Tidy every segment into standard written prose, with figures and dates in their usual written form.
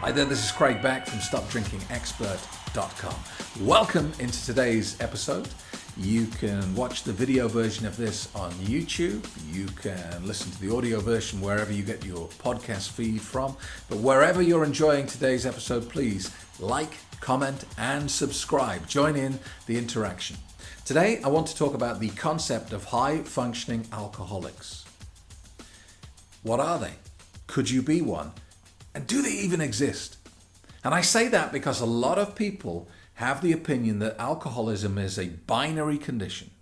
Hi there, this is Craig Beck from StopDrinkingExpert.com. Welcome into today's episode. You can watch the video version of this on YouTube. You can listen to the audio version wherever you get your podcast feed from. But wherever you're enjoying today's episode, please like, comment, and subscribe. Join in the interaction. Today, I want to talk about the concept of high-functioning alcoholics. What are they? Could you be one? And do they even exist? And I say that because a lot of people have the opinion that alcoholism is a binary condition.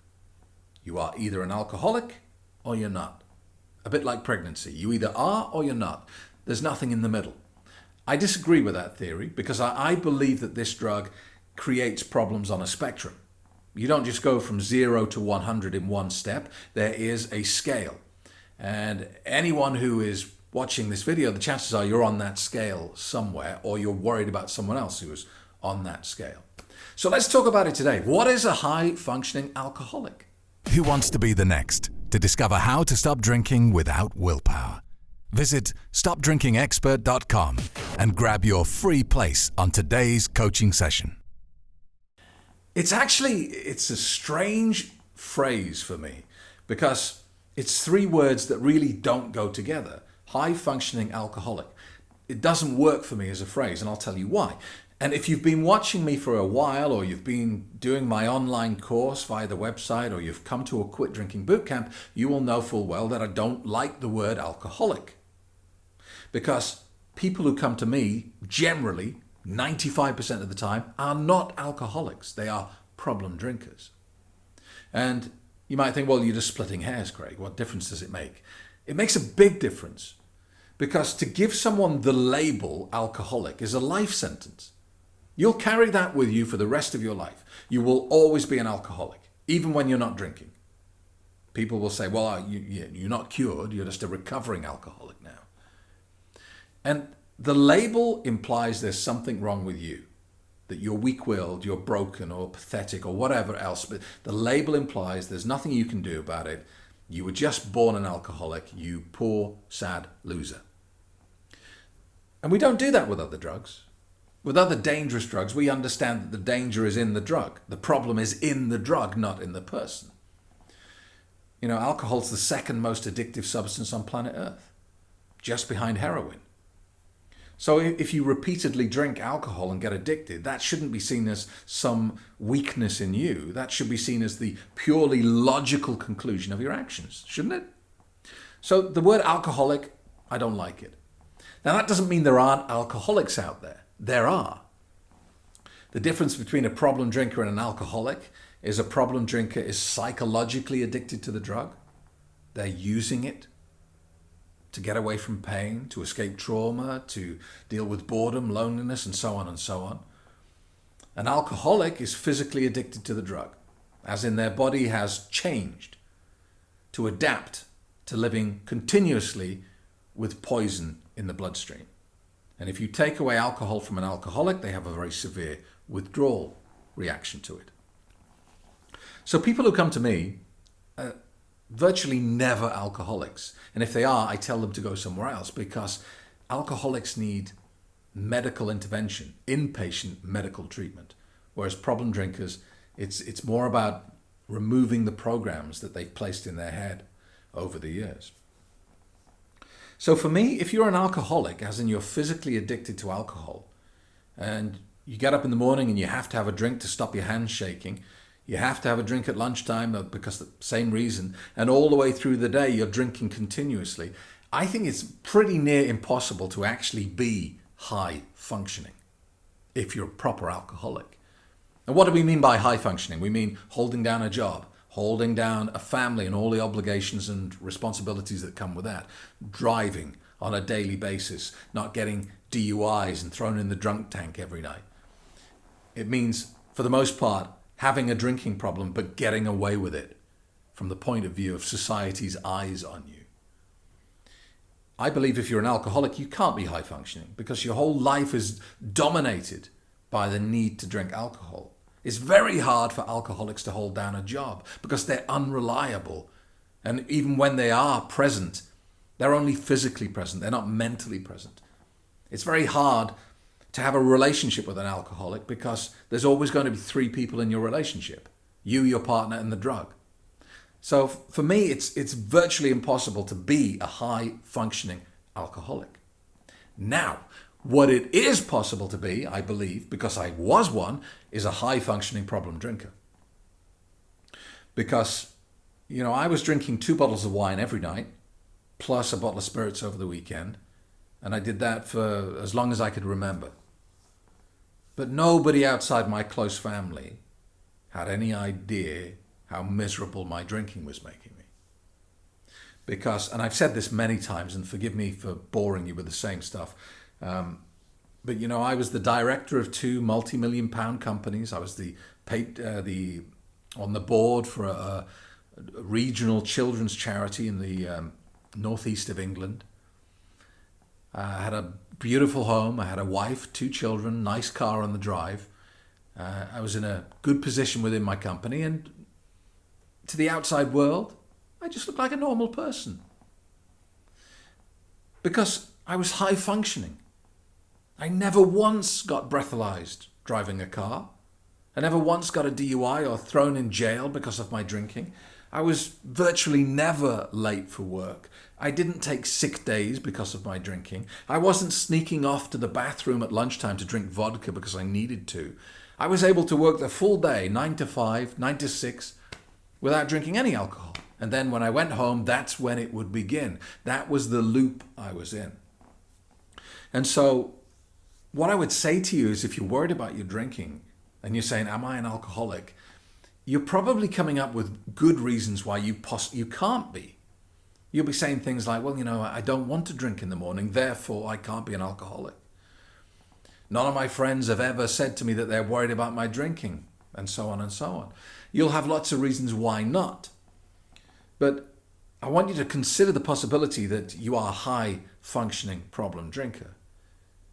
You are either an alcoholic or you're not. A bit like pregnancy. You either are or you're not. There's nothing in the middle. I disagree with that theory because I believe that this drug creates problems on a spectrum. You don't just go from 0 to 100 in one step. There is a scale. And anyone who is watching this video, the chances are you're on that scale somewhere, or you're worried about someone else who is on that scale. So let's talk about it today. What is a high-functioning alcoholic? Who wants to be the next to discover how to stop drinking without willpower? Visit StopDrinkingExpert.com and grab your free place on today's coaching session. It's a strange phrase for me because it's three words that really don't go together. High-functioning alcoholic. It doesn't work for me as a phrase, and I'll tell you why. And if you've been watching me for a while, or you've been doing my online course via the website, or you've come to a quit drinking boot camp, you will know full well that I don't like the word alcoholic. Because people who come to me, generally, 95% of the time, are not alcoholics. They are problem drinkers. And you might think, well, you're just splitting hairs, Craig. What difference does it make? It makes a big difference. Because to give someone the label alcoholic is a life sentence. You'll carry that with you for the rest of your life. You will always be an alcoholic, even when you're not drinking. People will say, well, you're not cured, you're just a recovering alcoholic now. And the label implies there's something wrong with you, that you're weak-willed, you're broken or pathetic or whatever else. But the label implies there's nothing you can do about it. You were just born an alcoholic, you poor, sad loser. And we don't do that with other drugs. With other dangerous drugs, we understand that the danger is in the drug. The problem is in the drug, not in the person. You know, alcohol's the second most addictive substance on planet Earth, just behind heroin. So if you repeatedly drink alcohol and get addicted, that shouldn't be seen as some weakness in you. That should be seen as the purely logical conclusion of your actions, shouldn't it? So the word alcoholic, I don't like it. Now that doesn't mean there aren't alcoholics out there. There are. The difference between a problem drinker and an alcoholic is a problem drinker is psychologically addicted to the drug. They're using it to get away from pain, to escape trauma, to deal with boredom, loneliness, and so on and so on. An alcoholic is physically addicted to the drug, as in their body has changed to adapt to living continuously with poison in the bloodstream. And if you take away alcohol from an alcoholic, they have a very severe withdrawal reaction to it. So people who come to me virtually never alcoholics. And if they are, I tell them to go somewhere else because alcoholics need medical intervention, inpatient medical treatment. Whereas problem drinkers, it's more about removing the programs that they've placed in their head over the years. So for me, if you're an alcoholic, as in you're physically addicted to alcohol, and you get up in the morning and you have to have a drink to stop your hands shaking, you have to have a drink at lunchtime because of the same reason, and all the way through the day you're drinking continuously, I think it's pretty near impossible to actually be high functioning if you're a proper alcoholic. And what do we mean by high functioning? We mean holding down a job, holding down a family and all the obligations and responsibilities that come with that, driving on a daily basis, not getting DUIs and thrown in the drunk tank every night. It means, for the most part, having a drinking problem but getting away with it from the point of view of society's eyes on you. I believe if you're an alcoholic, you can't be high functioning because your whole life is dominated by the need to drink alcohol. It's very hard for alcoholics to hold down a job because they're unreliable. And even when they are present, they're only physically present. They're not mentally present. It's very hard to have a relationship with an alcoholic, because there's always going to be three people in your relationship: you, your partner, and the drug. So for me, it's virtually impossible to be a high-functioning alcoholic. Now, what it is possible to be, I believe, because I was one, is a high-functioning problem drinker. Because, I was drinking 2 bottles of wine every night, plus a bottle of spirits over the weekend, and I did that for as long as I could remember. But nobody outside my close family had any idea how miserable my drinking was making me. Because, and I've said this many times, and forgive me for boring you with the same stuff, but I was the director of 2 multi-million-pound companies. I was on the board for a regional children's charity in the northeast of England. I had a beautiful home. I had a wife, 2 children, nice car on the drive. I was in a good position within my company, and to the outside world, I just looked like a normal person. Because I was high functioning. I never once got breathalyzed driving a car. I never once got a DUI or thrown in jail because of my drinking. I was virtually never late for work. I didn't take sick days because of my drinking. I wasn't sneaking off to the bathroom at lunchtime to drink vodka because I needed to. I was able to work the full day, 9 to 5, 9 to 6, without drinking any alcohol. And then when I went home, that's when it would begin. That was the loop I was in. And so what I would say to you is, if you're worried about your drinking and you're saying, am I an alcoholic? You're probably coming up with good reasons why you can't be. You'll be saying things like, well, I don't want to drink in the morning, therefore I can't be an alcoholic. None of my friends have ever said to me that they're worried about my drinking, and so on and so on. You'll have lots of reasons why not. But I want you to consider the possibility that you are a high-functioning problem drinker.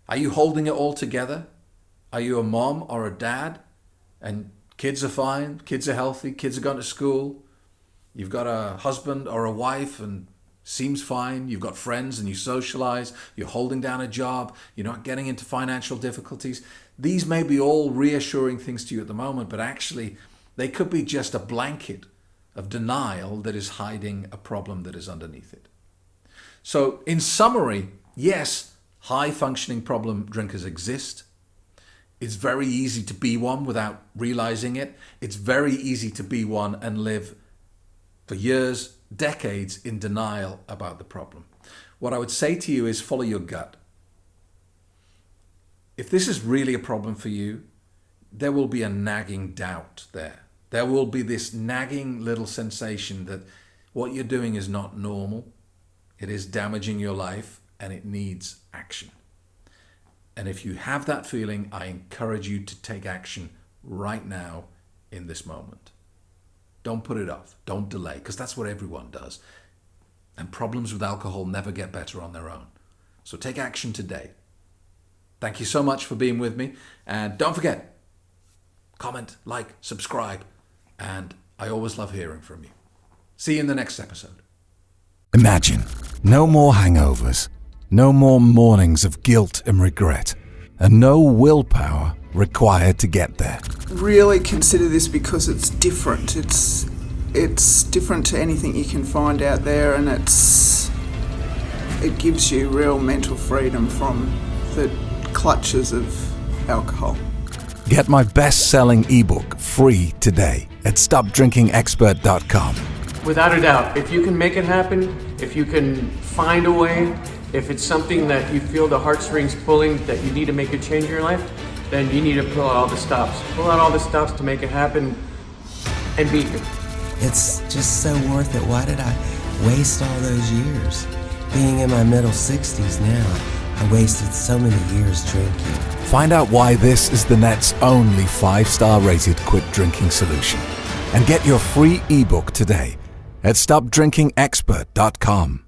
Are you holding it all together? Are you a mom or a dad? And kids are fine, kids are healthy, kids are going to school. You've got a husband or a wife and seems fine. You've got friends and you socialize. You're holding down a job. You're not getting into financial difficulties. These may be all reassuring things to you at the moment, but actually they could be just a blanket of denial that is hiding a problem that is underneath it. So in summary, yes, high-functioning problem drinkers exist. It's very easy to be one without realizing it. It's very easy to be one and live for years, decades in denial about the problem. What I would say to you is follow your gut. If this is really a problem for you, there will be a nagging doubt there. There will be this nagging little sensation that what you're doing is not normal. It is damaging your life and it needs action. And if you have that feeling, I encourage you to take action right now in this moment. Don't put it off. Don't delay, because that's what everyone does. And problems with alcohol never get better on their own. So take action today. Thank you so much for being with me. And don't forget, comment, like, subscribe. And I always love hearing from you. See you in the next episode. Imagine no more hangovers, no more mornings of guilt and regret, and no willpower required to get there. Really consider this, because it's different. It's different to anything you can find out there, and it gives you real mental freedom from the clutches of alcohol. Get my best-selling ebook free today at stopdrinkingexpert.com. Without a doubt, if you can make it happen, if you can find a way, if it's something that you feel the heartstrings pulling, that you need to make a change in your life, then you need to pull out all the stops. Pull out all the stops to make it happen and be here. It's just so worth it. Why did I waste all those years? Being in my middle 60s now, I wasted so many years drinking. Find out why this is the net's only 5-star rated quit drinking solution. And get your free ebook today at stopdrinkingexpert.com.